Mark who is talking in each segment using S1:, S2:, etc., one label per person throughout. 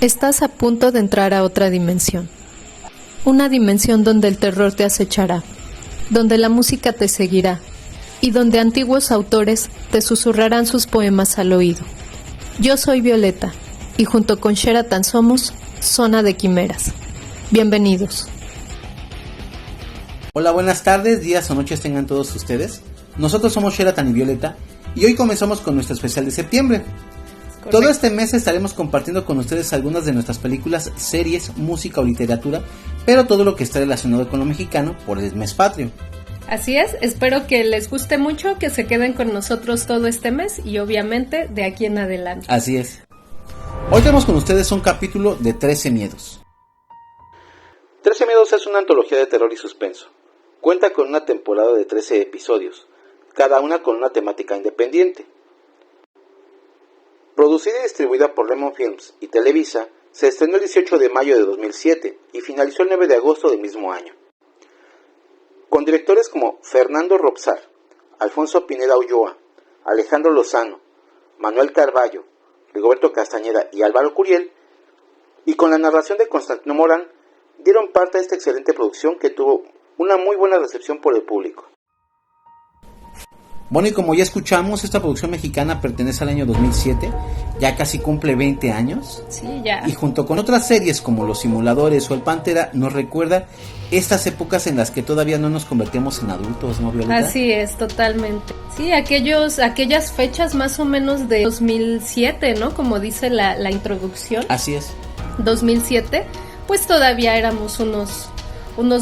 S1: Estás a punto de entrar a otra dimensión. Una dimensión donde el terror te acechará, donde la música te seguirá y donde antiguos autores te susurrarán sus poemas al oído. Yo soy Violeta y junto con Sheratan somos Zona de Quimeras. Bienvenidos.
S2: Hola, buenas tardes, días o noches tengan todos ustedes. Nosotros somos Sheratan y Violeta y hoy comenzamos con nuestro especial de septiembre. Correcto. Todo este mes estaremos compartiendo con ustedes algunas de nuestras películas, series, música o literatura, pero todo lo que está relacionado con lo mexicano por el mes patrio.
S1: Así es, espero que les guste mucho, que se queden con nosotros todo este mes y obviamente de aquí en adelante.
S2: Así es. Hoy tenemos con ustedes un capítulo de 13 miedos. 13 miedos es una antología de terror y suspenso. Cuenta con una temporada de 13 episodios, cada una con una temática independiente. Producida y distribuida por Lemon Films y Televisa, se estrenó el 18 de mayo de 2007 y finalizó el 9 de agosto del mismo año. Con directores como Fernando Robsar, Alfonso Pineda Ulloa, Alejandro Lozano, Manuel Carballo, Rigoberto Castañeda y Álvaro Curiel, y con la narración de Constantino Morán, dieron parte a esta excelente producción que tuvo una muy buena recepción por el público. Bueno, y como ya escuchamos, esta producción mexicana pertenece al año 2007, ya casi cumple 20 años.
S1: Sí, ya.
S2: Y junto con otras series como Los Simuladores o El Pantera, nos recuerda estas épocas en las que todavía no nos convertíamos en adultos, ¿no, Violeta?
S1: Así es, totalmente. Sí, aquellas fechas más o menos de 2007, ¿no? Como dice la introducción.
S2: Así es.
S1: 2007, pues todavía éramos unos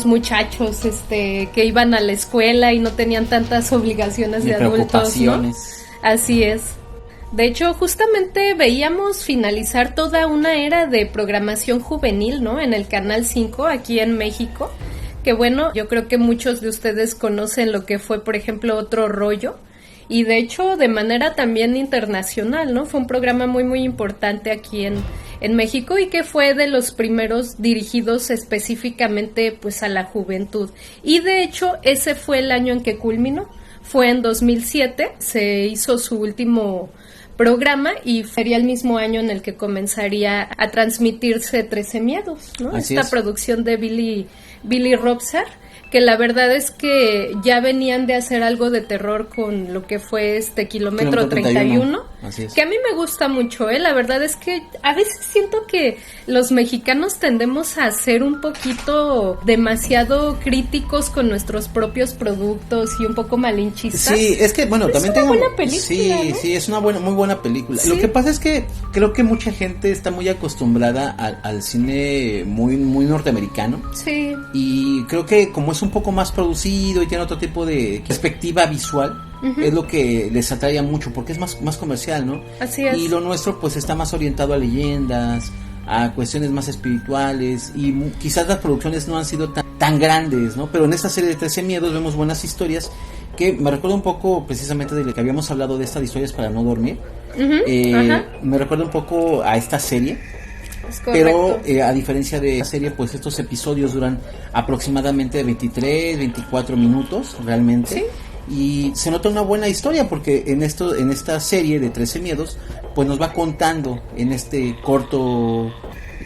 S1: muchachos que iban a la escuela y no tenían tantas obligaciones de adultos, ¿no? Así es. De hecho, justamente veíamos finalizar toda una era de programación juvenil, ¿no? En el Canal 5 aquí en México, que bueno, yo creo que muchos de ustedes conocen lo que fue, por ejemplo, Otro Rollo, y de hecho de manera también internacional, ¿no? Fue un programa muy muy importante aquí en México y que fue de los primeros dirigidos específicamente pues a la juventud. Y de hecho ese fue el año en que culminó, fue en 2007, se hizo su último programa y sería el mismo año en el que comenzaría a transmitirse 13 miedos, ¿no?
S2: Así
S1: Esta
S2: es.
S1: producción de Billy Robsar, que la verdad es que ya venían de hacer algo de terror con lo que fue Kilómetro 31,
S2: Así es.
S1: que a mí me gusta mucho, la verdad es que a veces siento que los mexicanos tendemos a ser un poquito demasiado críticos con nuestros propios productos y un poco malinchistas.
S2: Sí, es que bueno,
S1: pero
S2: también
S1: es una
S2: tengo
S1: buena película,
S2: sí,
S1: ¿no?
S2: sí, es una muy buena película.
S1: Sí.
S2: Lo que pasa es que creo que mucha gente está muy acostumbrada al cine muy norteamericano.
S1: Sí.
S2: Y creo que como es un poco más producido y tiene otro tipo de perspectiva visual, uh-huh, es lo que les atrae mucho, porque es más comercial, ¿no?
S1: Así es.
S2: Y lo nuestro pues está más orientado a leyendas, a cuestiones más espirituales, y quizás las producciones no han sido tan grandes, ¿no? Pero en esta serie de 13 miedos vemos buenas historias que me recuerda un poco precisamente de lo que habíamos hablado de esta de historias para no dormir. Uh-huh, me recuerda un poco a esta serie. Pero a diferencia de la serie, pues estos episodios duran aproximadamente 23, 24 minutos realmente.
S1: ¿Sí?
S2: Y se nota una buena historia porque en esta serie de 13 miedos, pues nos va contando en este corto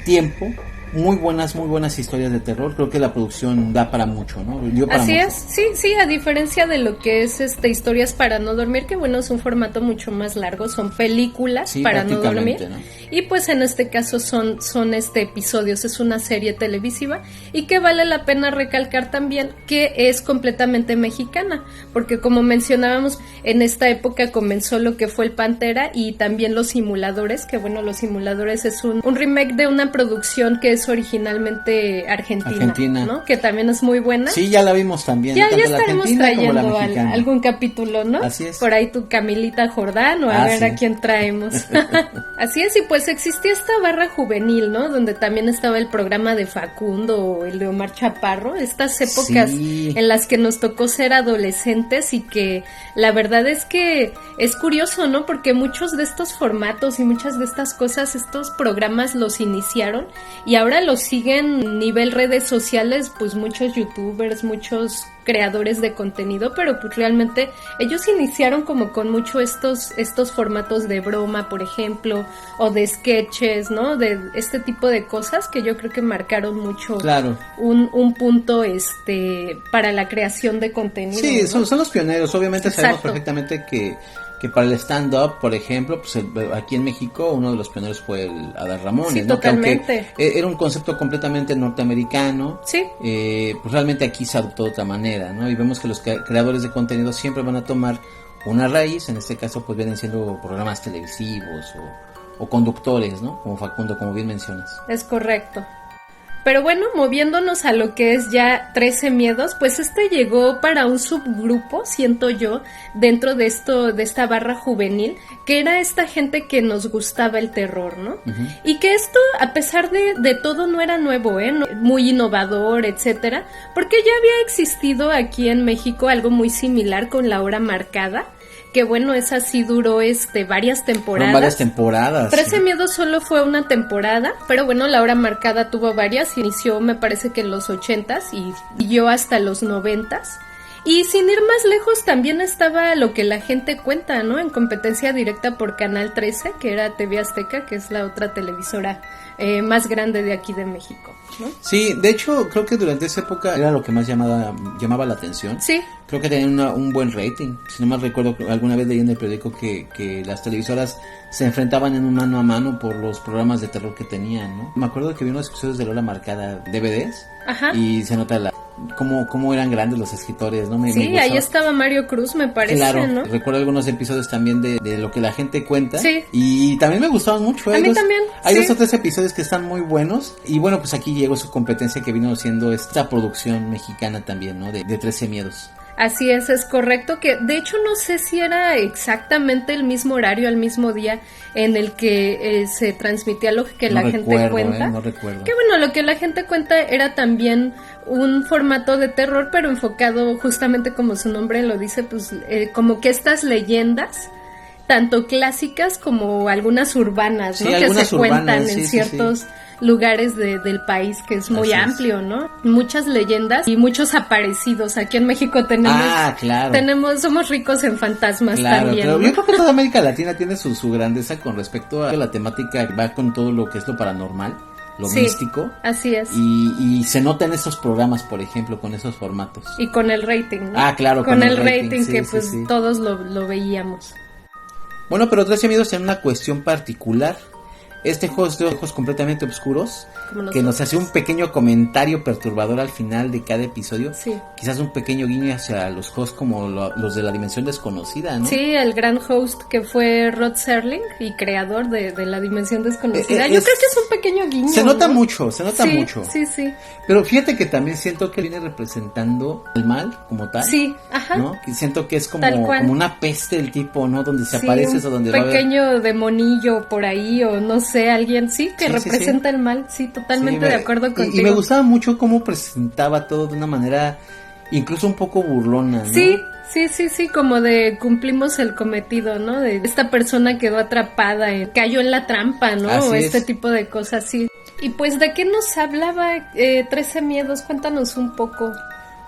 S2: tiempo muy buenas historias de terror. Creo que la producción da para mucho, ¿no?
S1: Así es, sí, a diferencia de lo que es historias para no dormir, que bueno, es un formato mucho más largo, son películas para no dormir, ¿no? Y pues en este caso son episodios, es una serie televisiva y que vale la pena recalcar también que es completamente mexicana, porque como mencionábamos, en esta época comenzó lo que fue El Pantera y también Los Simuladores, que bueno, Los Simuladores es un remake de una producción que es originalmente argentina, ¿no? Que también es muy buena.
S2: Sí, ya la vimos también.
S1: Ya estaremos trayendo algún capítulo, ¿no?
S2: Así es.
S1: Por ahí tu Camilita Jordán o a ver a quién traemos. Así es, y pues existía esta barra juvenil, ¿no? Donde también estaba el programa de Facundo o el de Omar Chaparro, estas épocas en las que nos tocó ser adolescentes y que la verdad es que es curioso, ¿no? Porque muchos de estos formatos y muchas de estas cosas, estos programas los iniciaron y ahora los siguen nivel redes sociales, pues muchos youtubers, muchos creadores de contenido, pero pues realmente ellos iniciaron como con mucho estos formatos de broma, por ejemplo, o de sketches, ¿no? De este tipo de cosas que yo creo que marcaron mucho un punto para la creación de contenido.
S2: Sí,
S1: ¿no?
S2: son los pioneros. Obviamente sabemos perfectamente que para el stand-up, por ejemplo, pues aquí en México uno de los pioneros fue el Adal Ramones,
S1: sí,
S2: ¿no?
S1: Totalmente.
S2: Que era un concepto completamente norteamericano.
S1: Sí.
S2: Pues realmente aquí se adoptó de otra manera, ¿no? Y vemos que los creadores de contenido siempre van a tomar una raíz, en este caso pues vienen siendo programas televisivos o conductores, ¿no? Como Facundo, como bien mencionas.
S1: Es correcto. Pero bueno, moviéndonos a lo que es ya 13 miedos, pues llegó para un subgrupo, siento yo, dentro de esta barra juvenil, que era esta gente que nos gustaba el terror, ¿no? Uh-huh. Y que esto, a pesar de todo, no era nuevo, muy innovador, etcétera, porque ya había existido aquí en México algo muy similar con La Hora Marcada, que bueno, esa sí duró varias temporadas.
S2: Fueron varias temporadas.
S1: 13 miedos solo fue una temporada, pero bueno, La Hora Marcada tuvo varias, inició me parece que en los 80s y siguió hasta los 90s. Y sin ir más lejos también estaba Lo que la gente cuenta, ¿no? En competencia directa por Canal 13, que era TV Azteca, que es la otra televisora más grande de aquí de México, ¿no?
S2: Sí, de hecho creo que durante esa época era lo que más llamaba la atención.
S1: Sí.
S2: Creo que tenían un buen rating. Si no mal recuerdo, alguna vez leí en el periódico que las televisoras se enfrentaban en un mano a mano por los programas de terror que tenían, ¿no? Me acuerdo que vi unos episodios de La Hora Marcada DVDs. Ajá. Y se nota cómo eran grandes los escritores, ¿no?
S1: Sí, ahí estaba Mario Cruz, me parece,
S2: claro,
S1: ¿no?
S2: Recuerdo algunos episodios también de Lo que la gente cuenta.
S1: Sí.
S2: Y también me gustaban mucho.
S1: A mí también.
S2: Hay 2 o 3 episodios que están muy buenos. Y bueno, pues aquí llegó su competencia que vino siendo esta producción mexicana también, ¿no? De 13 miedos.
S1: Así es correcto, que de hecho no sé si era exactamente el mismo horario, el mismo día en el que se transmitía Lo que la gente cuenta.
S2: No recuerdo.
S1: Que bueno, Lo que la gente cuenta era también un formato de terror, pero enfocado justamente como su nombre lo dice, pues como que estas leyendas, tanto clásicas como algunas urbanas, ¿no?
S2: Sí,
S1: que se cuentan
S2: en
S1: ciertos lugares del país, que es muy amplio, ¿no? Muchas leyendas y muchos aparecidos. Aquí en México somos ricos en fantasmas también,
S2: pero
S1: ¿no?
S2: yo creo que toda América Latina tiene su grandeza con respecto a la temática, va con todo lo que es lo paranormal, lo místico.
S1: Así es.
S2: Y se nota en estos programas, por ejemplo, con esos formatos.
S1: Y con el rating, ¿no?
S2: Claro,
S1: con el rating que pues todos lo veíamos.
S2: Bueno, pero 13 miedos tiene una cuestión particular. Este juego es de ojos completamente oscuros, que nos hace un pequeño comentario perturbador al final de cada episodio.
S1: Sí.
S2: Quizás un pequeño guiño hacia los hosts como los de La Dimensión Desconocida, ¿no?
S1: Sí, el gran host que fue Rod Serling y creador de La Dimensión Desconocida. Yo creo que es un pequeño guiño.
S2: Se nota mucho, se nota mucho.
S1: Sí.
S2: Pero fíjate que también siento que viene representando el mal como tal.
S1: Sí, ajá.
S2: ¿No? Que siento que es como una peste el tipo, ¿no? Donde se aparece o donde va a haber...
S1: pequeño demonillo por ahí o no sé, alguien que representa el mal. Sí, totalmente de acuerdo contigo.
S2: Y me gustaba mucho cómo presentaba todo de una manera incluso un poco burlona, ¿no?
S1: Sí, como de cumplimos el cometido, ¿no? De esta persona quedó atrapada, cayó en la trampa, ¿no?
S2: Así
S1: o este
S2: es.
S1: tipo de cosas, sí. Y pues, ¿de qué nos hablaba 13 miedos? Cuéntanos un poco.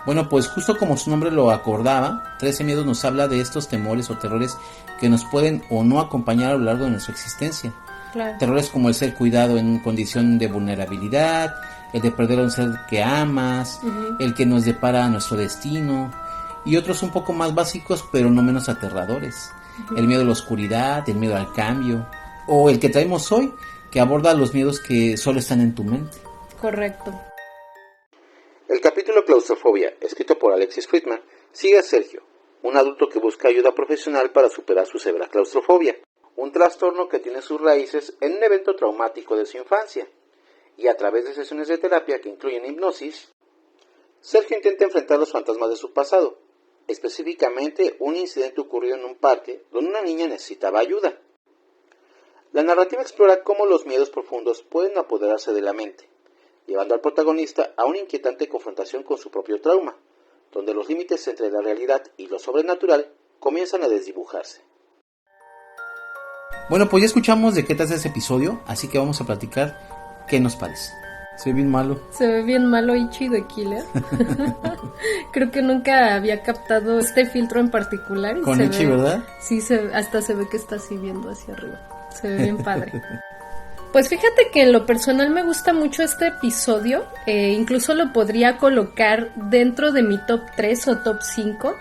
S2: Bueno, pues justo como su nombre lo acordaba, 13 miedos nos habla de estos temores o terrores que nos pueden o no acompañar a lo largo de nuestra existencia.
S1: Claro.
S2: Terrores como el ser cuidado en condición de vulnerabilidad, el de perder a un ser que amas, el que nos depara a nuestro destino, y otros un poco más básicos pero no menos aterradores. El miedo a la oscuridad, el miedo al cambio, o el que traemos hoy, que aborda los miedos que solo están en tu mente.
S1: Correcto.
S2: El capítulo Claustrofobia, escrito por Alexis Friedman, sigue a Sergio, un adulto que busca ayuda profesional para superar su severa claustrofobia, un trastorno que tiene sus raíces en un evento traumático de su infancia, y a través de sesiones de terapia que incluyen hipnosis, Sergio intenta enfrentar los fantasmas de su pasado, específicamente un incidente ocurrido en un parque donde una niña necesitaba ayuda. La narrativa explora cómo los miedos profundos pueden apoderarse de la mente, llevando al protagonista a una inquietante confrontación con su propio trauma, donde los límites entre la realidad y lo sobrenatural comienzan a desdibujarse. Bueno, pues ya escuchamos de qué trata ese episodio, así que vamos a platicar qué nos parece. Se ve bien malo.
S1: Se ve bien malo Ichi de Killer. Creo que nunca había captado este filtro en particular.
S2: Con Ichi, ¿verdad?
S1: Sí, hasta se ve que está así viendo hacia arriba. Se ve bien padre. Pues fíjate que en lo personal me gusta mucho este episodio. Incluso lo podría colocar dentro de mi top 3 o top 5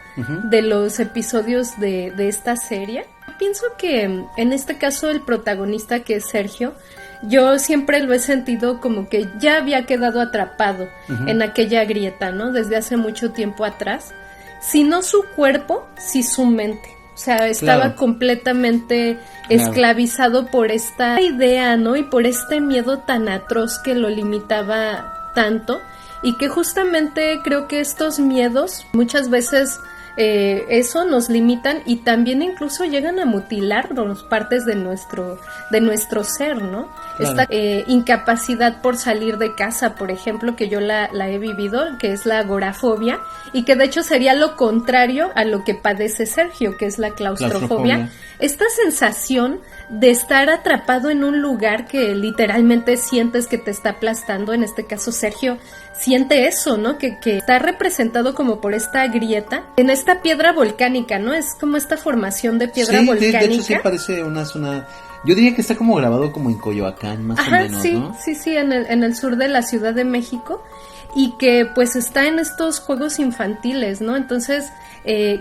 S1: de los episodios de esta serie. Pienso que en este caso el protagonista, que es Sergio, yo siempre lo he sentido como que ya había quedado atrapado en aquella grieta, ¿no? Desde hace mucho tiempo atrás. Si no su cuerpo, sí su mente. O sea, estaba completamente esclavizado por esta idea, ¿no? Y por este miedo tan atroz que lo limitaba tanto. Y que justamente creo que estos miedos muchas veces eso nos limitan y también incluso llegan a mutilarnos partes de nuestro ser, ¿no? Claro. Esta incapacidad por salir de casa, por ejemplo, que yo la he vivido, que es la agorafobia, y que de hecho sería lo contrario a lo que padece Sergio, que es la claustrofobia. Esta sensación de estar atrapado en un lugar que literalmente sientes que te está aplastando. En este caso Sergio siente eso, ¿no? Que está representado como por esta grieta en esta piedra volcánica, ¿no? Es como esta formación de piedra volcánica. De hecho
S2: sí parece una zona. Yo diría que está como grabado como en Coyoacán, más o menos,
S1: sí,
S2: ¿no?
S1: Sí, en el sur de la Ciudad de México, y que pues está en estos juegos infantiles, ¿no? Entonces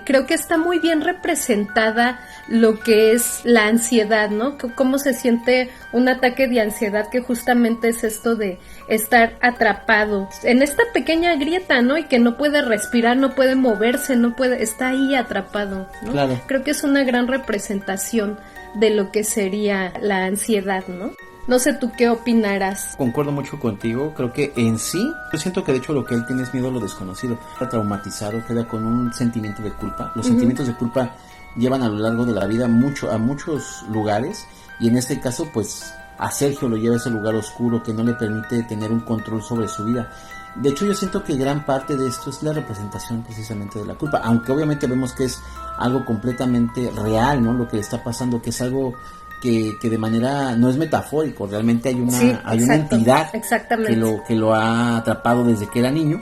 S1: creo que está muy bien representada lo que es la ansiedad, ¿no? Cómo se siente un ataque de ansiedad, que justamente es esto de estar atrapado en esta pequeña grieta, ¿no? Y que no puede respirar, no puede moverse, está ahí atrapado, ¿no?
S2: Claro.
S1: Creo que es una gran representación de lo que sería la ansiedad, ¿no? No sé tú qué opinarás.
S2: Concuerdo mucho contigo, creo que en sí, yo siento que de hecho lo que él tiene es miedo a lo desconocido. Está traumatizado, queda con un sentimiento de culpa. Los sentimientos de culpa llevan a lo largo de la vida a muchos lugares, y en este caso pues a Sergio lo lleva a ese lugar oscuro que no le permite tener un control sobre su vida. De hecho yo siento que gran parte de esto es la representación precisamente de la culpa, aunque obviamente vemos que es algo completamente real, ¿no? Lo que le está pasando, que es algo que de manera no es metafórico, realmente hay una entidad que lo ha atrapado desde que era niño.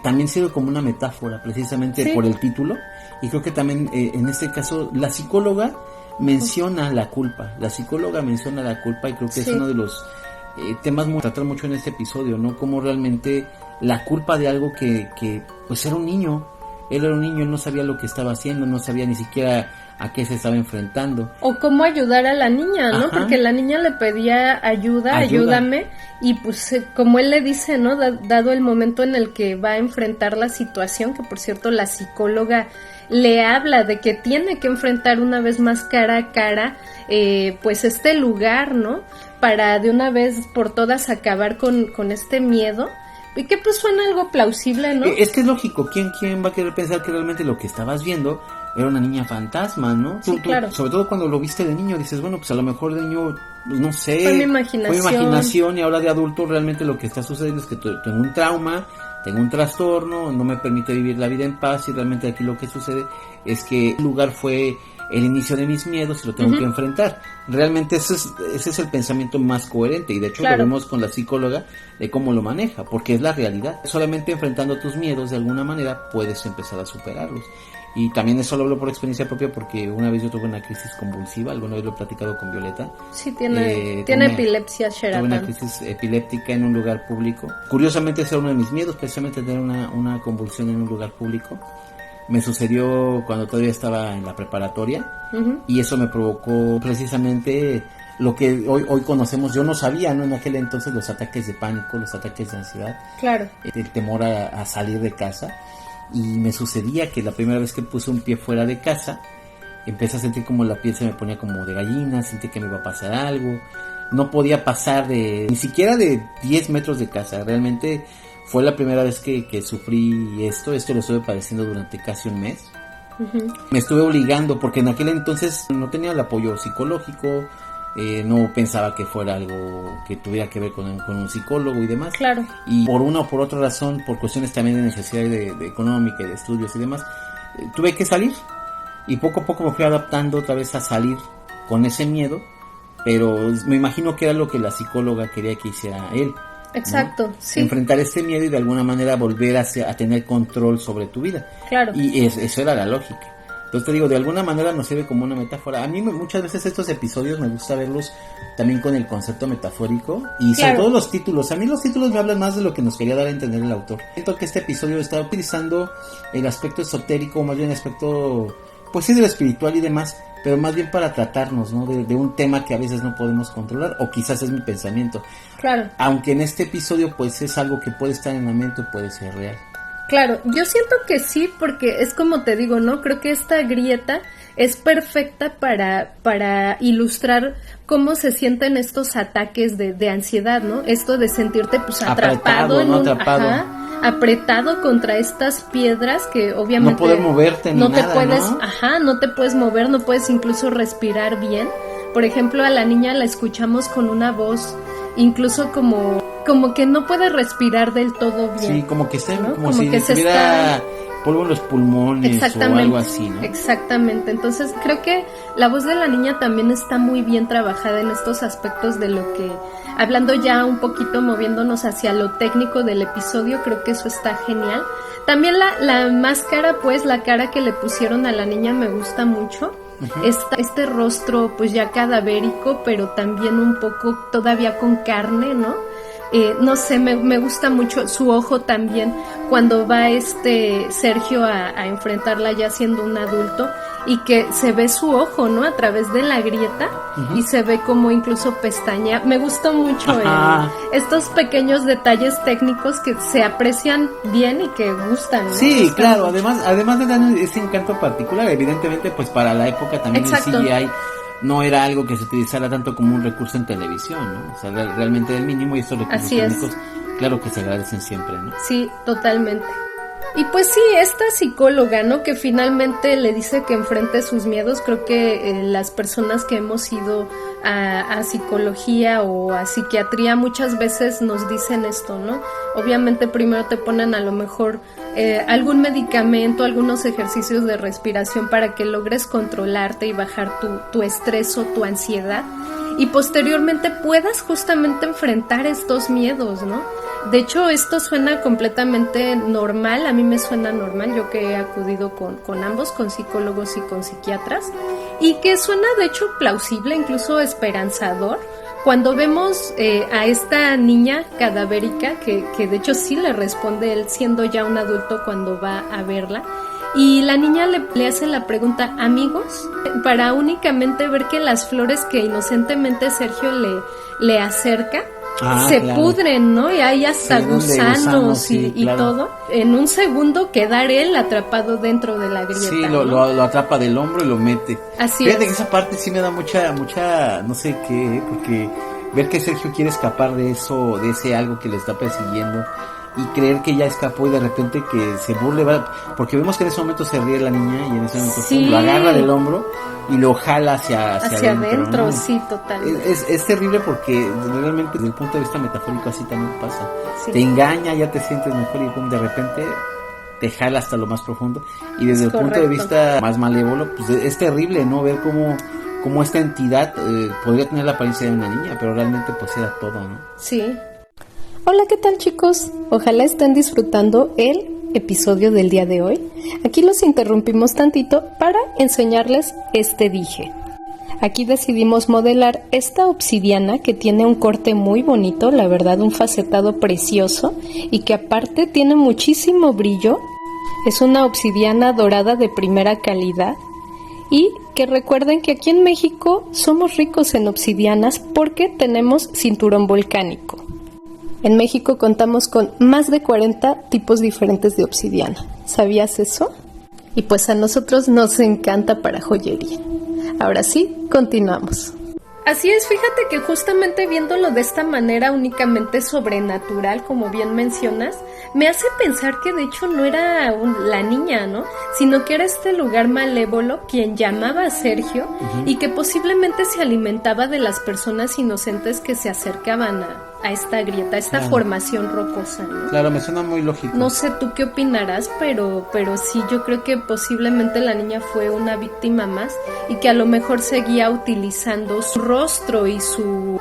S2: También sirve como una metáfora precisamente por el título, y creo que también en este caso la psicóloga menciona la culpa, y creo que es uno de los temas muy tratar mucho en este episodio, ¿no? Como realmente la culpa de algo que pues era un niño. Él era un niño, él no sabía lo que estaba haciendo, no sabía ni siquiera a qué se estaba enfrentando.
S1: O cómo ayudar a la niña, ¿no? Porque la niña le pedía ayúdame, y pues como él le dice, ¿no? Dado el momento en el que va a enfrentar la situación, que por cierto la psicóloga le habla de que tiene que enfrentar una vez más cara a cara, pues este lugar, ¿no? Para de una vez por todas acabar con este miedo. Y que pues suena algo plausible, ¿no?
S2: Es que es lógico, ¿quién va a querer pensar que realmente lo que estabas viendo era una niña fantasma, ¿no?
S1: Sí, claro.
S2: Sobre todo cuando lo viste de niño, dices, bueno, pues a lo mejor de niño, no sé.
S1: Fue mi imaginación.
S2: Y ahora de adulto realmente lo que está sucediendo es que tengo un trauma, tengo un trastorno, no me permite vivir la vida en paz, y realmente aquí lo que sucede es que el lugar fue el inicio de mis miedos y lo tengo que enfrentar. Realmente ese es el pensamiento más coherente, y de hecho lo vemos con la psicóloga de cómo lo maneja, porque es la realidad. Solamente enfrentando tus miedos de alguna manera puedes empezar a superarlos. Y también eso lo hablo por experiencia propia, porque una vez yo tuve una crisis convulsiva, alguna vez lo he platicado con Violeta.
S1: Sí, tiene epilepsia, Sheraton.
S2: Tuve una crisis epiléptica en un lugar público. Curiosamente ese era uno de mis miedos, precisamente tener una convulsión en un lugar público. Me sucedió cuando todavía estaba en la preparatoria, y eso me provocó precisamente lo que hoy conocemos. Yo no sabía, ¿no? En aquel entonces, los ataques de pánico, los ataques de ansiedad, el temor a salir de casa. Y me sucedía que la primera vez que puse un pie fuera de casa, empecé a sentir como la piel se me ponía como de gallina, sentí que me iba a pasar algo. No podía pasar ni siquiera de 10 metros de casa. Realmente fue la primera vez que sufrí esto lo estuve padeciendo durante casi un mes. Me estuve obligando, porque en aquel entonces no tenía el apoyo psicológico, no pensaba que fuera algo que tuviera que ver con un psicólogo y demás.
S1: Claro.
S2: Y por una o por otra razón, por cuestiones también de necesidad de económica y de estudios y demás, tuve que salir, y poco a poco me fui adaptando otra vez a salir con ese miedo, pero me imagino que era lo que la psicóloga quería que hiciera él.
S1: Exacto,
S2: ¿no?
S1: sí.
S2: Enfrentar este miedo y de alguna manera volver a tener control sobre tu vida.
S1: Claro.
S2: Y eso era la lógica. Entonces te digo, de alguna manera nos sirve como una metáfora. A mí muchas veces estos episodios me gusta verlos también con el concepto metafórico y sobre todo los títulos. A mí los títulos me hablan más de lo que nos quería dar a entender el autor. Siento que este episodio está utilizando el aspecto esotérico, más bien el aspecto, pues sí, de lo espiritual y demás, pero más bien para tratarnos, ¿no? De un tema que a veces no podemos controlar, o quizás es mi pensamiento.
S1: Claro.
S2: Aunque en este episodio pues es algo que puede estar en la mente o puede ser real.
S1: Claro, yo siento que sí, porque es como te digo, ¿no? Creo que esta grieta es perfecta para ilustrar cómo se sienten estos ataques de ansiedad, ¿no? Esto de sentirte pues atrapado en un... Ajá, apretado contra estas piedras que obviamente...
S2: No poder moverte ni nada, ¿no?
S1: Ajá, no te puedes mover, no puedes incluso respirar bien. Por ejemplo, a la niña la escuchamos con una voz incluso como que no puede respirar del todo bien.
S2: Sí, como que está, ¿no? como si
S1: que
S2: tuviera polvo en los pulmones o algo así, ¿no?
S1: Exactamente. Entonces creo que la voz de la niña también está muy bien trabajada en estos aspectos de lo que, hablando ya un poquito, moviéndonos hacia lo técnico del episodio, creo que eso está genial. También la máscara, pues la cara que le pusieron a la niña me gusta mucho. Uh-huh. Este rostro pues ya cadavérico, pero también un poco todavía con carne, ¿no? No sé, me gusta mucho su ojo también, cuando va Sergio a enfrentarla ya siendo un adulto, y que se ve su ojo, ¿no? A través de la grieta, uh-huh. Y se ve como incluso pestaña. Me gustó mucho estos pequeños detalles técnicos que se aprecian bien y que gustan, ¿no?
S2: Sí, claro, además de dar ese encanto particular, evidentemente pues para la época también. Exacto. El CGI no era algo que se utilizara tanto como un recurso en televisión, ¿no? O sea, realmente el mínimo, y estos recursos técnicos, claro que se agradecen siempre, ¿no?
S1: Sí, totalmente. Y pues sí, esta psicóloga, ¿no? Que finalmente le dice que enfrente sus miedos. Creo que las personas que hemos ido a psicología o a psiquiatría muchas veces nos dicen esto, ¿no? Obviamente primero te ponen a lo mejor algún medicamento, algunos ejercicios de respiración para que logres controlarte y bajar tu estrés o tu ansiedad, y posteriormente puedas justamente enfrentar estos miedos, ¿no? De hecho, esto suena completamente normal, a mí me suena normal, yo que he acudido con ambos, con psicólogos y con psiquiatras, y que suena de hecho plausible, incluso esperanzador, cuando vemos a esta niña cadavérica, que de hecho sí le responde él siendo ya un adulto cuando va a verla, y la niña le hace la pregunta, ¿amigos? Para únicamente ver que las flores que inocentemente Sergio le acerca, se pudren, ¿no? Y hay hasta gusanos y claro. Todo. En un segundo quedar él atrapado dentro de la grieta.
S2: Sí,
S1: ¿no?
S2: lo atrapa del hombro y lo mete.
S1: Así
S2: Fíjate
S1: es.
S2: que esa parte sí me da mucha, no sé qué, porque ver que Sergio quiere escapar de eso, de ese algo que le está persiguiendo, y creer que ya escapó y de repente que se burle, porque vemos que en ese momento se ríe la niña y en ese momento lo agarra del hombro y lo jala hacia adentro, ¿no?
S1: Sí, totalmente.
S2: Es terrible porque realmente desde el punto de vista metafórico así también pasa. Sí. Te engaña, ya te sientes mejor y de repente te jala hasta lo más profundo, y desde el punto de vista más malévolo, pues es terrible, ¿no? Ver cómo esta entidad podría tener la apariencia de una niña, pero realmente pues era todo, ¿no?
S1: Sí. Hola, ¿qué tal, chicos? Ojalá estén disfrutando el episodio del día de hoy. Aquí los interrumpimos tantito para enseñarles este dije. Aquí decidimos modelar esta obsidiana que tiene un corte muy bonito, la verdad, un facetado precioso, y que aparte tiene muchísimo brillo. Es una obsidiana dorada de primera calidad, y que recuerden que aquí en México somos ricos en obsidianas porque tenemos cinturón volcánico. En México contamos con más de 40 tipos diferentes de obsidiana. ¿Sabías eso? Y pues a nosotros nos encanta para joyería. Ahora sí, continuamos. Así es, fíjate que justamente viéndolo de esta manera únicamente sobrenatural, como bien mencionas, me hace pensar que de hecho no era la niña, ¿no? Sino que era este lugar malévolo quien llamaba a Sergio, uh-huh. Y que posiblemente se alimentaba de las personas inocentes que se acercaban esta grieta, a esta formación rocosa, ¿no?
S2: Claro, me suena muy lógico.
S1: No sé tú qué opinarás, pero sí, yo creo que posiblemente la niña fue una víctima más y que a lo mejor seguía utilizando su rostro y su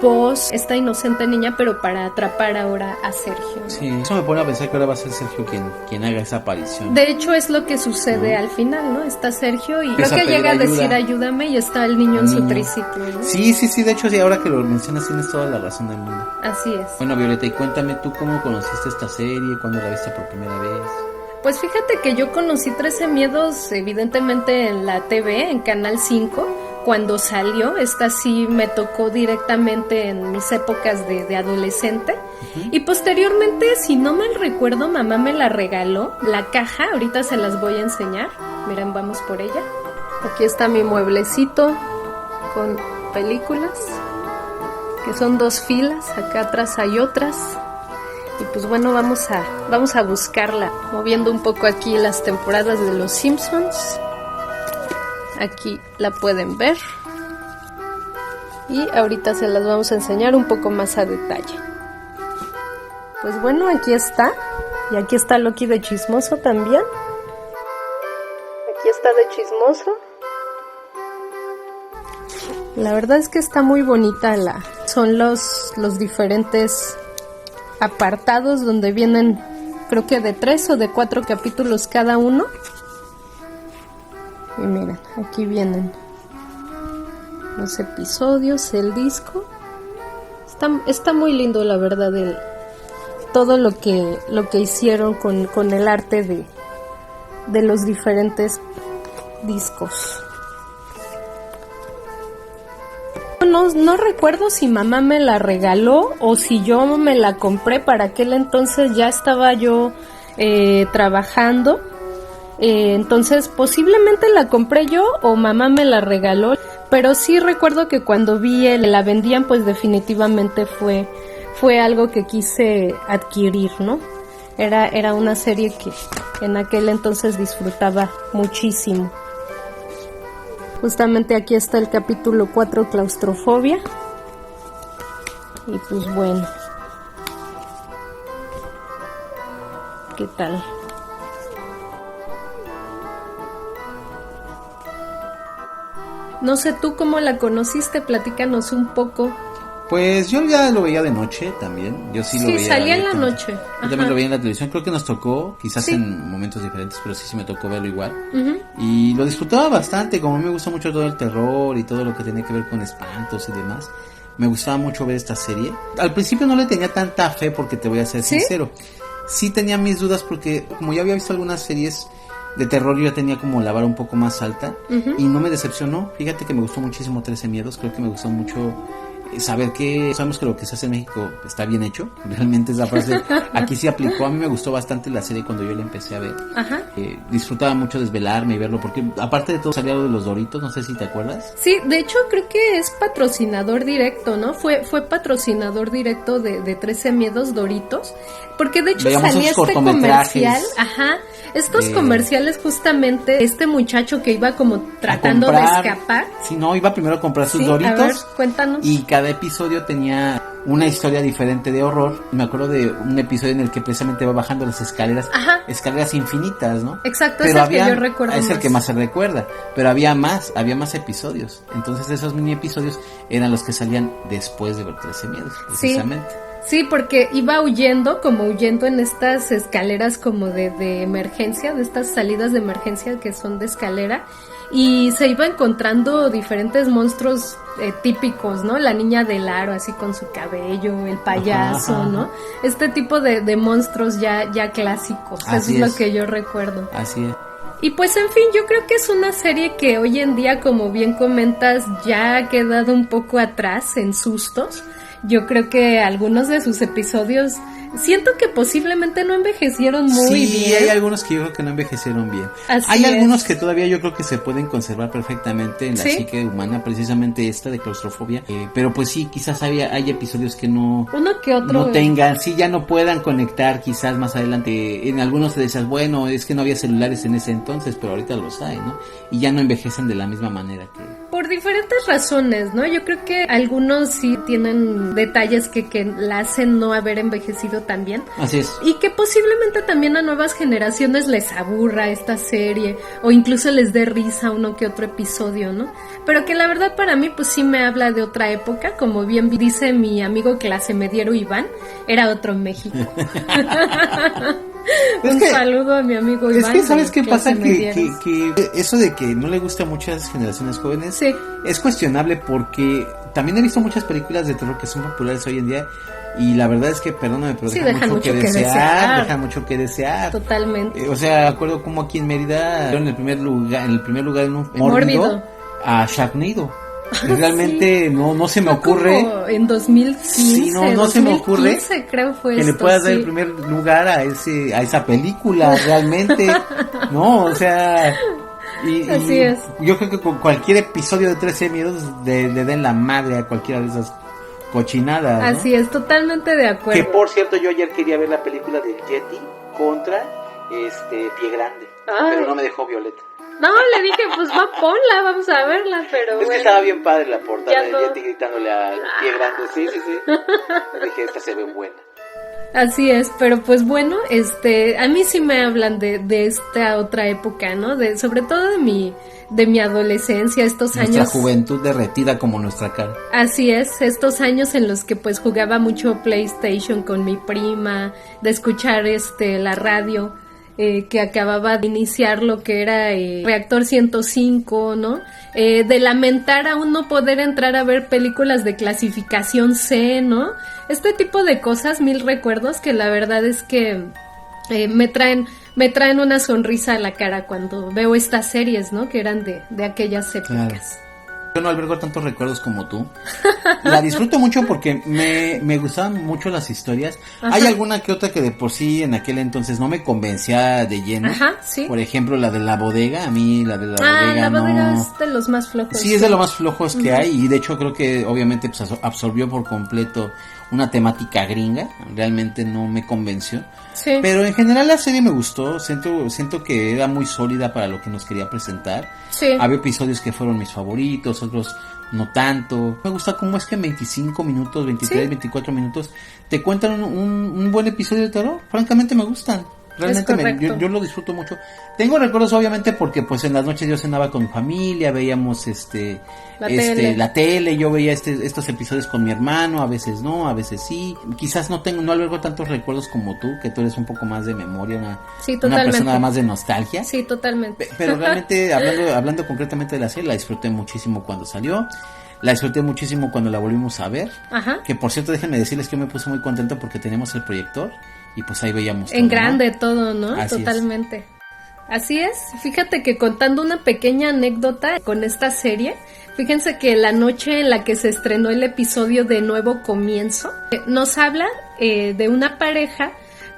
S1: voz, esta inocente niña, pero para atrapar ahora a Sergio, ¿no?
S2: Sí, eso me pone a pensar que ahora va a ser Sergio quien haga esa aparición.
S1: De hecho es lo que sucede al final, ¿no? Está Sergio y creo que llega a decir ayúdame y está el niño en su triciclo, ¿no?
S2: Sí, de hecho sí, ahora que lo mencionas tienes toda la razón del mundo.
S1: Así es.
S2: Bueno, Violeta, y cuéntame tú cómo conociste esta serie, cuándo la viste por primera vez.
S1: Pues fíjate que yo conocí 13 Miedos evidentemente en la TV, en Canal 5, cuando salió. Esta sí me tocó directamente en mis épocas de adolescente. Y posteriormente, si no mal recuerdo, mamá me la regaló, la caja, ahorita se las voy a enseñar. Miren, vamos por ella. Aquí está mi mueblecito con películas, que son 2 filas, acá atrás hay otras. Y pues bueno, vamos a buscarla, moviendo un poco aquí las temporadas de Los Simpsons. Aquí la pueden ver. Y ahorita se las vamos a enseñar un poco más a detalle. Pues bueno, aquí está. Y aquí está Loki de chismoso también. Aquí está de chismoso. La verdad es que está muy bonita son los diferentes apartados donde vienen, creo que de 3 o de 4 capítulos cada uno. Y miren, aquí vienen los episodios, el disco. Está muy lindo, la verdad, todo lo que hicieron con el arte de los diferentes discos. No recuerdo si mamá me la regaló o si yo me la compré. Para aquel entonces ya estaba yo trabajando. Entonces posiblemente la compré yo o mamá me la regaló. Pero sí recuerdo que cuando la vendían, pues definitivamente fue algo que quise adquirir, ¿no? Era una serie que en aquel entonces disfrutaba muchísimo. Justamente aquí está el capítulo 4, claustrofobia. Y pues bueno, ¿qué tal? No sé tú cómo la conociste, platícanos un poco.
S2: Pues yo ya lo veía de noche también. Yo sí lo veía.
S1: Sí, salía en la noche.
S2: Yo también lo veía en la televisión. Creo que nos tocó, quizás en momentos diferentes, pero sí me tocó verlo igual. Y lo disfrutaba bastante. Como a mí me gusta mucho todo el terror y todo lo que tiene que ver con espantos y demás, me gustaba mucho ver esta serie. Al principio no le tenía tanta fe, porque te voy a ser sincero. Sí tenía mis dudas porque como ya había visto algunas series de terror, yo ya tenía como la vara un poco más alta. Y no me decepcionó. Fíjate que me gustó muchísimo 13 Miedos. Creo que me gustó mucho saber que sabemos que lo que se hace en México está bien hecho. Realmente esa frase aquí sí aplicó. A mí me gustó bastante la serie cuando yo la empecé a ver. Disfrutaba mucho desvelarme y verlo, porque aparte de todo salía lo de los Doritos, no sé si te acuerdas.
S1: Sí, de hecho creo que es patrocinador directo, ¿no? Fue patrocinador directo de 13 Miedos Doritos, porque de hecho
S2: veíamos
S1: salía este comercial, estos comerciales justamente, este muchacho que iba como tratando de escapar.
S2: Sí, no, iba primero a comprar sus Doritos.
S1: A ver, cuéntanos.
S2: Y cada episodio tenía una historia diferente de horror. Me acuerdo de un episodio en el que precisamente va bajando las escaleras, escaleras infinitas, ¿no?
S1: Exacto, pero es el que yo recuerdo
S2: es el que más se recuerda, pero había más episodios. Entonces esos mini episodios eran los que salían después de ver 13 Miedos, precisamente.
S1: Sí, porque iba huyendo en estas escaleras como de emergencia, de estas salidas de emergencia que son de escalera, y se iba encontrando diferentes monstruos típicos, ¿no? La niña del aro así con su cabello, el payaso, ¿no? Este tipo de monstruos ya clásicos. Eso es lo que yo recuerdo.
S2: Así es.
S1: Y pues en fin, yo creo que es una serie que hoy en día, como bien comentas, ya ha quedado un poco atrás en sustos. Yo creo que algunos de sus episodios siento que posiblemente no envejecieron muy bien.
S2: Sí, hay algunos que yo creo que no envejecieron bien. Algunos que todavía yo creo que se pueden conservar perfectamente en la psique humana, precisamente esta de claustrofobia. Pero pues sí, quizás hay episodios que no,
S1: uno que otro
S2: no tengan, ya no puedan conectar quizás más adelante. En algunos te decías, bueno, es que no había celulares en ese entonces, pero ahorita los hay, ¿no? Y ya no envejecen de la misma manera
S1: Por diferentes razones, ¿no? Yo creo que algunos sí tienen detalles que la hacen no haber envejecido tan bien.
S2: Así es.
S1: Y que posiblemente también a nuevas generaciones les aburra esta serie o incluso les dé risa uno que otro episodio, ¿no? Pero que la verdad para mí pues sí me habla de otra época, como bien dice mi amigo clase mediero Iván, era otro México. Un saludo a mi amigo Iván.
S2: Es que ¿sabes qué pasa? Que eso de que no le gusta a muchas generaciones jóvenes
S1: sí.
S2: Es cuestionable, porque también he visto muchas películas de terror que son populares hoy en día y la verdad es que, perdóname, pero
S1: sí,
S2: dejan mucho que desear. Dejan mucho que desear.
S1: Totalmente.
S2: O sea, acuerdo como aquí en Mérida, en el primer lugar en un mórbido a Sharknado. Realmente sí. no se me ocurre.
S1: Como en 2015.
S2: Sí, no se me ocurre.
S1: Creo fue
S2: que
S1: esto,
S2: le puedas dar
S1: sí.
S2: el primer lugar a esa película, realmente. No, o sea.
S1: Así es.
S2: Yo creo que con cualquier episodio de 13 miedos le den la madre a cualquiera de esas cochinadas, ¿no?
S1: Así es, totalmente de acuerdo.
S2: Que por cierto, yo ayer quería ver la película de Yeti contra Pie Grande. Ay. Pero no me dejó Violeta.
S1: No, le dije, pues ponla, vamos a verla, pero
S2: es
S1: bueno.
S2: Que estaba bien padre la portada de Yeti gritándole a Pie Grande, sí. Le dije, esta se ve buena.
S1: Así es, pero pues bueno, a mí sí me hablan de esta otra época, ¿no? Sobre todo de mi adolescencia, estos años.
S2: Nuestra juventud derretida como nuestra cara.
S1: Así es, estos años en los que pues jugaba mucho PlayStation con mi prima, de escuchar la radio. Que acababa de iniciar lo que era Reactor 105, ¿no? De lamentar aún no poder entrar a ver películas de clasificación C, ¿no? Este tipo de cosas, mil recuerdos que la verdad es que me traen una sonrisa a la cara cuando veo estas series, ¿no? Que eran de aquellas épocas.
S2: Claro. Yo no albergo tantos recuerdos como tú. La disfruto mucho porque me gustaban mucho las historias. Ajá. Hay alguna que otra que de por sí en aquel entonces no me convencía de lleno.
S1: Ajá, sí.
S2: Por ejemplo, la de la bodega. A mí la de la bodega
S1: la bodega es de los más flojos.
S2: Sí, es de los más flojos que hay. Y de hecho creo que obviamente pues, absorbió por completo una temática gringa. Realmente no me convenció.
S1: Sí.
S2: Pero en general la serie me gustó. Siento que era muy sólida para lo que nos quería presentar.
S1: Sí.
S2: Había episodios que fueron mis favoritos, otros no tanto. Me gusta cómo es que en 25 minutos, 23, sí. 24 minutos te cuentan un buen episodio de terror. Francamente me gustan. Realmente yo lo disfruto mucho. Tengo recuerdos obviamente porque pues en las noches yo cenaba con mi familia, veíamos la tele, yo veía estos episodios con mi hermano, a veces no, a veces sí. Quizás no albergo tantos recuerdos como tú, que tú eres un poco más de memoria, una persona más de nostalgia.
S1: Sí, totalmente.
S2: Pero realmente hablando concretamente de la serie, la disfruté muchísimo cuando salió. La disfruté muchísimo cuando la volvimos a ver. Ajá. Que por cierto, déjenme decirles que yo me puse muy contento porque teníamos el proyector y pues ahí veíamos
S1: en todo, grande, ¿no? Todo, ¿no?
S2: Así
S1: totalmente. Así es. Fíjate que contando una pequeña anécdota con esta serie, fíjense que la noche en la que se estrenó el episodio de Nuevo Comienzo, nos habla de una pareja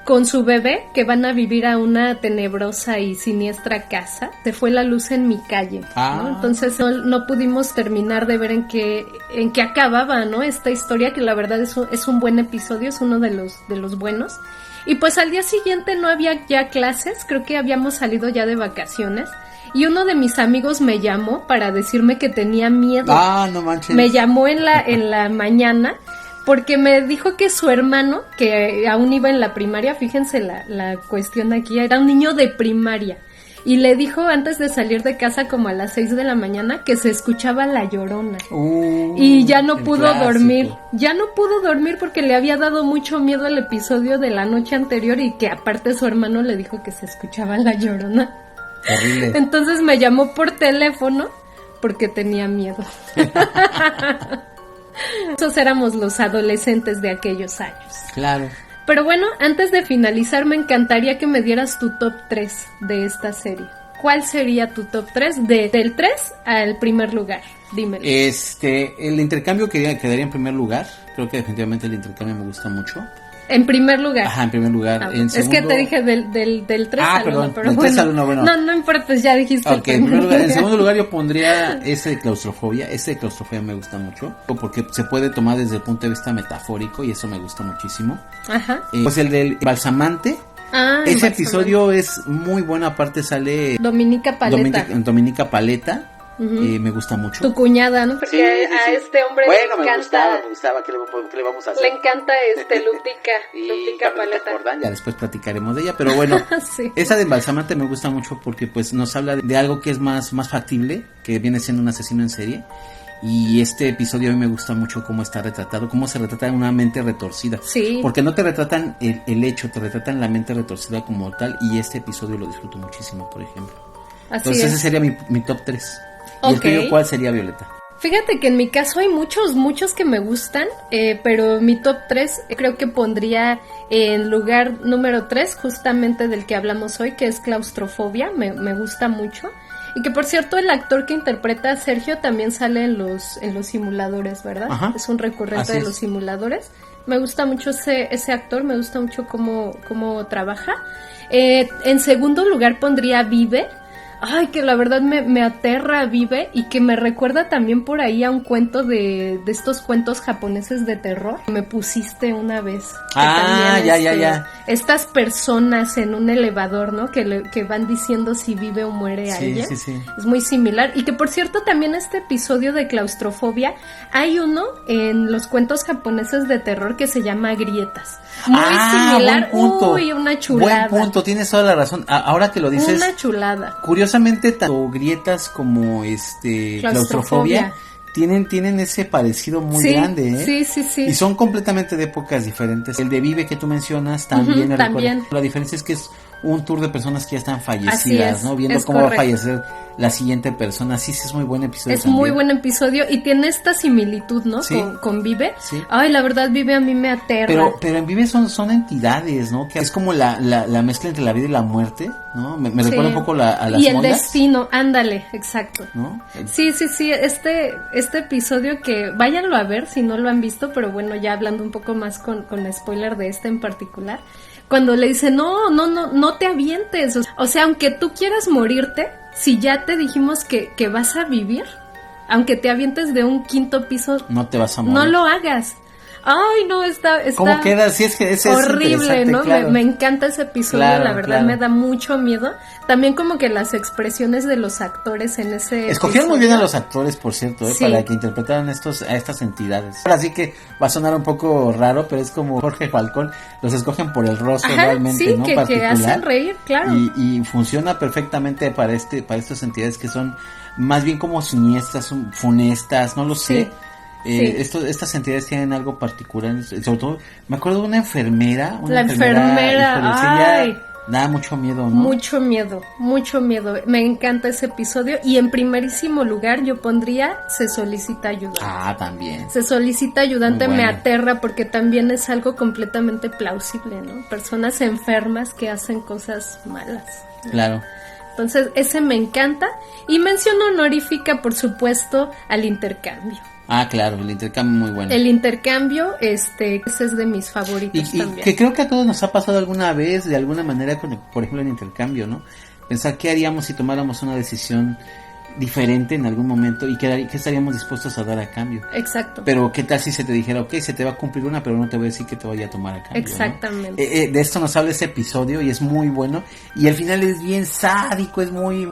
S1: con su bebé que van a vivir a una tenebrosa y siniestra casa. Se fue la luz en mi calle, ¿no? Entonces no pudimos terminar de ver en qué acababa, ¿no? Esta historia, que la verdad es un buen episodio, es uno de los buenos. Y pues al día siguiente no había ya clases, creo que habíamos salido ya de vacaciones. Y uno de mis amigos me llamó para decirme que tenía miedo.
S2: No manches.
S1: Me llamó en la mañana porque me dijo que su hermano, que aún iba en la primaria, fíjense la cuestión aquí, era un niño de primaria. Y le dijo antes de salir de casa como a las 6 de la mañana que se escuchaba La Llorona. Y ya no pudo dormir. Ya no pudo dormir porque le había dado mucho miedo al episodio de la noche anterior y que aparte su hermano le dijo que se escuchaba La Llorona.
S2: Horrible.
S1: Entonces me llamó por teléfono porque tenía miedo. Esos éramos los adolescentes de aquellos años.
S2: Claro.
S1: Pero bueno, antes de finalizar, me encantaría que me dieras tu top 3 de esta serie. ¿Cuál sería tu top 3? Del 3 al primer lugar, dímelo.
S2: El intercambio quedaría en primer lugar. Creo que definitivamente el intercambio me gusta mucho.
S1: En primer lugar.
S2: Ajá, en primer lugar. En segundo...
S1: Es que te dije del 3 al 1, pero
S2: del 3 al 1, bueno.
S1: No importa, pues ya dijiste.
S2: Ok, en primer lugar. En segundo lugar yo pondría ese de claustrofobia. Ese de claustrofobia me gusta mucho, porque se puede tomar desde el punto de vista metafórico y eso me gusta muchísimo.
S1: Ajá.
S2: Pues el del balsamante. Ese episodio es muy bueno, aparte sale
S1: Dominica Paleta.
S2: Dominica Paleta. me gusta mucho.
S1: Tu cuñada, ¿no? Porque a este hombre le encanta.
S2: Me gustaba, ¿qué le vamos a hacer?
S1: Le encanta Lutica Paleta.
S2: Ya después platicaremos de ella, pero bueno, sí. Esa de Embalsamante me gusta mucho porque pues nos habla de algo que es más factible, que viene siendo un asesino en serie. Y este episodio a mí me gusta mucho cómo está retratado, cómo se retrata en una mente retorcida.
S1: Sí.
S2: Porque no te retratan el hecho, te retratan la mente retorcida como tal, y este episodio lo disfruto muchísimo, por ejemplo. Entonces ese sería mi top 3. ¿Y el tuyo cuál sería, Violeta?
S1: Fíjate que en mi caso hay muchos que me gustan, pero mi top 3 creo que pondría en lugar número 3 justamente del que hablamos hoy, que es Claustrofobia, me gusta mucho. Y que por cierto el actor que interpreta a Sergio también sale en los simuladores, ¿verdad?
S2: Ajá.
S1: Es un recurrente de los simuladores. Me gusta mucho ese actor, me gusta mucho cómo trabaja. En segundo lugar pondría Vive. Ay, que la verdad me aterra Vive, y que me recuerda también por ahí a un cuento de estos cuentos japoneses de terror que me pusiste una vez.
S2: Ya.
S1: Estas personas en un elevador, ¿no? Que van diciendo si vive o muere alguien.
S2: Sí.
S1: Es muy similar. Y que por cierto también este episodio de Claustrofobia, hay uno en los cuentos japoneses de terror que se llama Grietas. Muy similar.
S2: Buen punto.
S1: Uy, una chulada.
S2: Buen punto, tienes toda la razón. Ahora que lo dices.
S1: Una chulada.
S2: Curiosamente, tanto Grietas como Claustrofobia tienen ese parecido muy grande, ¿eh?
S1: Sí.
S2: Y son completamente de épocas diferentes. El de Vive que tú mencionas también.
S1: También.
S2: La diferencia es que es un tour de personas que ya están fallecidas, ¿no? Viendo cómo va a fallecer la siguiente persona. Sí, es muy buen episodio.
S1: Es muy buen episodio y tiene esta similitud, ¿no?
S2: Sí.
S1: Con Vive.
S2: Sí.
S1: Ay, la verdad, Vive a mí me aterra.
S2: Pero en Vive son entidades, ¿no? Que es como la mezcla entre la vida y la muerte, ¿no? Me recuerda un poco a las
S1: y el
S2: mondas.
S1: destino, ándale, exacto.
S2: ¿No?
S1: Sí. Este episodio que váyanlo a ver si no lo han visto, pero bueno, ya hablando un poco más con spoiler de este en particular. Cuando le dice, no te avientes. O sea, aunque tú quieras morirte, si ya te dijimos que vas a vivir, aunque te avientes de un 5º piso,
S2: no te vas a morir.
S1: No lo hagas. Ay, no, está
S2: ¿Cómo queda? Sí, es que es
S1: horrible, ¿no?
S2: Claro.
S1: Me encanta ese episodio, la verdad me da mucho miedo. También como que las expresiones de los actores en ese
S2: Escogieron muy bien a los actores, por cierto, para que interpretaran a estas entidades. Ahora sí que va a sonar un poco raro, pero es como Jorge Falcón, los escogen por el rostro realmente, ¿no?
S1: Que hacen reír, claro.
S2: Y funciona perfectamente para estas entidades que son más bien como siniestras, funestas, no lo sé. Estas entidades tienen algo particular, sobre todo me acuerdo de una enfermera.
S1: La enfermera, ay,
S2: da mucho miedo, ¿no?
S1: Mucho miedo. Me encanta ese episodio. Y en primerísimo lugar yo pondría Se solicita ayuda.
S2: También.
S1: Se solicita ayudante me aterra porque también es algo completamente plausible, ¿no? Personas enfermas que hacen cosas malas, ¿no?
S2: Claro.
S1: Entonces ese me encanta. Y mención honorífica, por supuesto, al Intercambio.
S2: Claro, el intercambio muy bueno.
S1: El intercambio, ese es de mis favoritos también.
S2: Que creo que a todos nos ha pasado alguna vez, de alguna manera, por ejemplo, el intercambio, ¿no? Pensar qué haríamos si tomáramos una decisión diferente en algún momento y qué estaríamos dispuestos a dar a cambio.
S1: Exacto.
S2: Pero qué tal si se te dijera, se te va a cumplir una, pero no te voy a decir que te vaya a tomar a cambio.
S1: Exactamente.
S2: ¿No? De esto nos habla ese episodio y es muy bueno. Y al final es bien sádico, es muy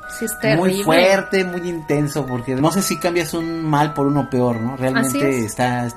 S2: fuerte, muy intenso, porque no sé si cambias un mal por uno peor, ¿no? Realmente está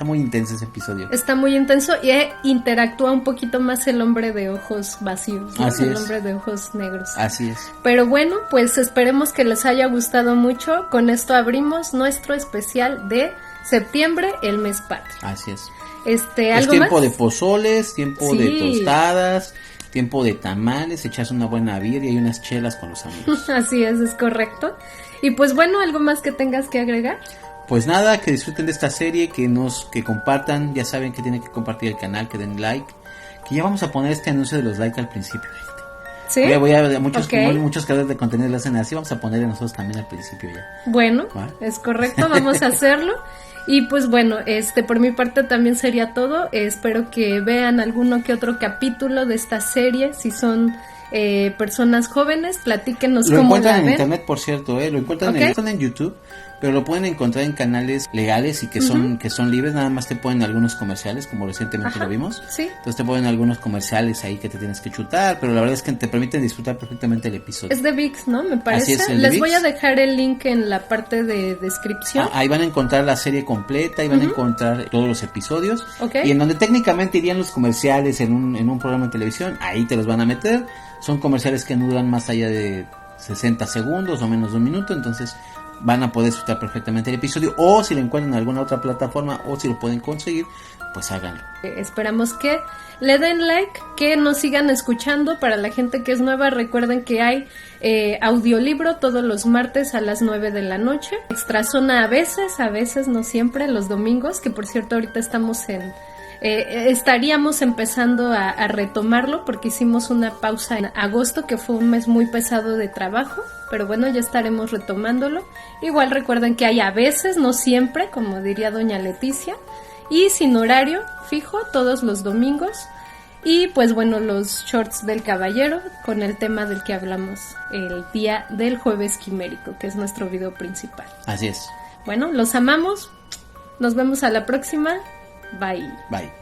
S2: muy intenso ese episodio.
S1: Está muy intenso y interactúa un poquito más el hombre de ojos vacíos, ¿no? El hombre de ojos negros.
S2: Así es.
S1: Pero bueno, pues esperemos que les haya gustado mucho. Con esto abrimos nuestro especial de septiembre, el mes patrio.
S2: Así es.
S1: ¿Algo
S2: es tiempo
S1: más?
S2: De pozoles, tiempo de tostadas, tiempo de tamales, echas una buena birria y unas chelas con los amigos.
S1: Así es correcto. Y pues bueno, ¿algo más que tengas que agregar?
S2: Pues nada, que disfruten de esta serie, que compartan, ya saben que tienen que compartir el canal, que den like, que ya vamos a poner este anuncio de los likes al principio.
S1: ¿Sí?
S2: Muchos creadores de contenido lo hacen así, vamos a ponerle nosotros también al principio ya.
S1: Bueno, es correcto, vamos a hacerlo. Y pues bueno, por mi parte también sería todo. Espero que vean alguno que otro capítulo de esta serie. Si son personas jóvenes, platíquenos cómo la ven.
S2: Lo encuentran en internet, por cierto, lo encuentran en YouTube. pero lo pueden encontrar en canales legales y que son libres. Nada más te ponen algunos comerciales, como recientemente lo vimos.
S1: Sí.
S2: Entonces te ponen algunos comerciales ahí que te tienes que chutar, pero la verdad es que te permiten disfrutar perfectamente el episodio.
S1: Es de ViX, ¿no? Me parece.
S2: Así es,
S1: Les voy a dejar el link en la parte de descripción.
S2: Ahí van a encontrar la serie completa, ahí van a encontrar todos los episodios.
S1: Okay.
S2: Y en donde técnicamente irían los comerciales en un programa de televisión, ahí te los van a meter. Son comerciales que no duran más allá de 60 segundos o menos de un minuto, entonces van a poder disfrutar perfectamente el episodio, o si lo encuentran en alguna otra plataforma o si lo pueden conseguir, pues háganlo.
S1: Esperamos que le den like, que nos sigan escuchando. Para la gente que es nueva, recuerden que hay audiolibro todos los martes a las 9 de la noche. Extrazona a veces, no siempre, los domingos, que por cierto ahorita estamos estaríamos empezando a retomarlo porque hicimos una pausa en agosto, que fue un mes muy pesado de trabajo, pero bueno, ya estaremos retomándolo. Igual recuerden que hay a veces, no siempre, como diría doña Leticia, y sin horario fijo todos los domingos. Y pues bueno, los shorts del caballero con el tema del que hablamos el día del jueves quimérico, que es nuestro video principal.
S2: Así es.
S1: Bueno, los amamos, nos vemos a la próxima. Bye.
S2: Bye.